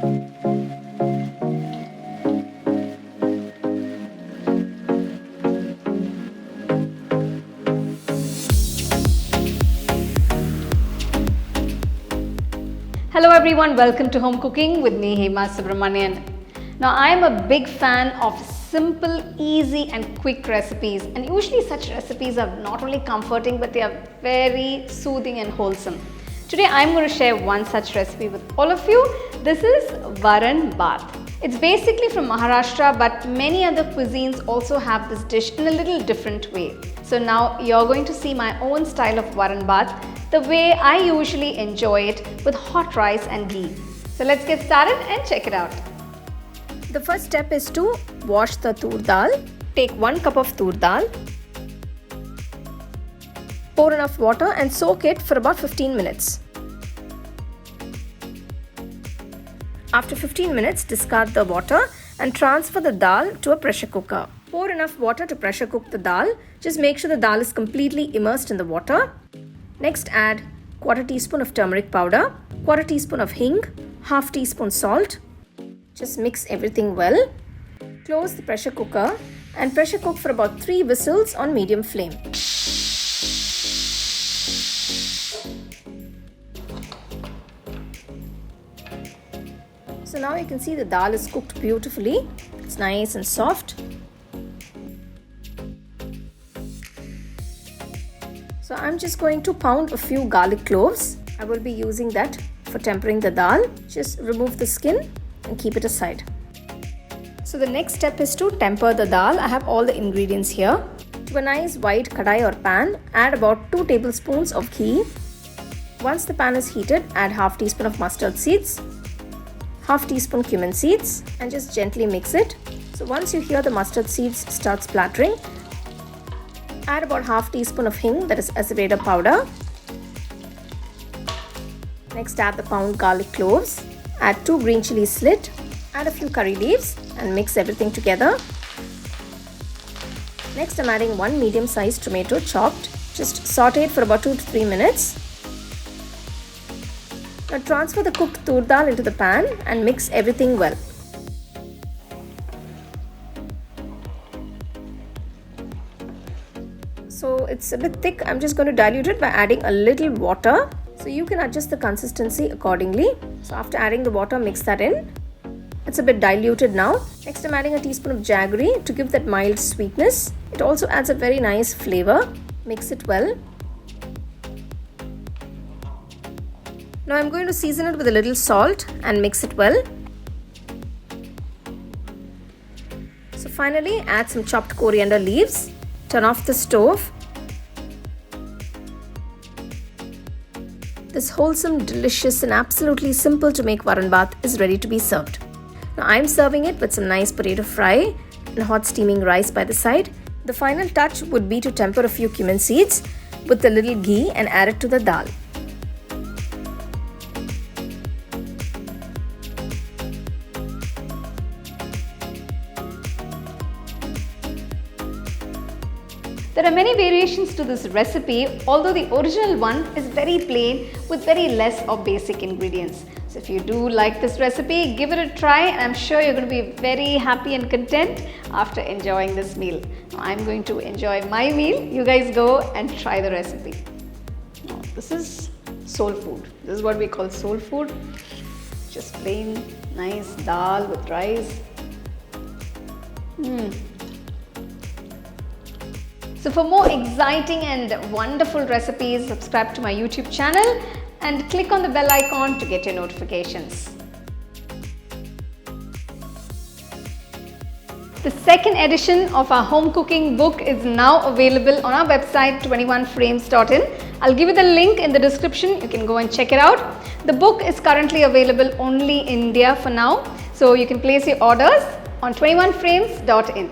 Hello everyone, welcome to Home Cooking with me, Hema Subramanian. Now I am a big fan of simple, easy and quick recipes, and usually such recipes are not only comforting but they are very soothing and wholesome. Today I am going to share one such recipe with all of you. This is Varan Bhaat. It's basically from Maharashtra, but many other cuisines also have this dish in a little different way. So now you're going to see my own style of Varan Bhaat, the way I usually enjoy it with hot rice and ghee. So let's get started and check it out. The first step is to wash the tur dal. Take 1 cup of tur dal. Pour enough water and soak it for about 15 minutes. After 15 minutes, discard the water and transfer the dal to a pressure cooker. Pour enough water to pressure cook the dal. Just make sure the dal is completely immersed in the water. Next, add 1/4 teaspoon of turmeric powder, 1/4 teaspoon of hing, 1/2 teaspoon salt. Just mix everything well. Close the pressure cooker and pressure cook for about 3 whistles on medium flame. So now you can see the dal is cooked beautifully. It's nice and soft. So I'm just going to pound a few garlic cloves. I will be using that for tempering the dal. Just remove the skin and keep it aside. So the next step is to temper the dal. I have all the ingredients here. To a nice wide kadai or pan, add about 2 tablespoons of ghee. Once the pan is heated, add 1/2 teaspoon of mustard seeds, 1/2 teaspoon cumin seeds, and just gently mix it. So once you hear the mustard seeds start splattering, add about 1/2 teaspoon of hing, that is Asafoetida powder. Next, add the pound garlic cloves. Add 2 green chilli slit. Add a few curry leaves and mix everything together. Next, I'm adding 1 medium-sized tomato chopped. Just saute it for about 2 to 3 minutes. Now transfer the cooked tur dal into the pan and mix everything well. So it's a bit thick. I'm just going to dilute it by adding a little water. So you can adjust the consistency accordingly. So after adding the water, mix that in. It's a bit diluted now. Next, I'm adding a teaspoon of jaggery to give that mild sweetness. It also adds a very nice flavor. Mix it well. Now I'm going to season it with a little salt and mix it well. So finally, add some chopped coriander leaves. Turn off the stove. This wholesome, delicious and absolutely simple to make Varan Bhaat is ready to be served. Now I'm serving it with some nice potato fry and hot steaming rice by the side. The final touch would be to temper a few cumin seeds with a little ghee and add it to the dal. There are many variations to this recipe, although the original one is very plain with very less of basic ingredients. So if you do like this recipe, give it a try and I'm sure you're going to be very happy and content after enjoying this meal. Now, I'm going to enjoy my meal. You guys go and try the recipe. Now, this is soul food. This is what we call soul food. Just plain, nice dal with rice. So for more exciting and wonderful recipes, subscribe to my YouTube channel and click on the bell icon to get your notifications. The second edition of our home cooking book is now available on our website 21frames.in. I'll give you the link in the description. You can go and check it out. The book is currently available only in India for now, so you can place your orders on 21frames.in.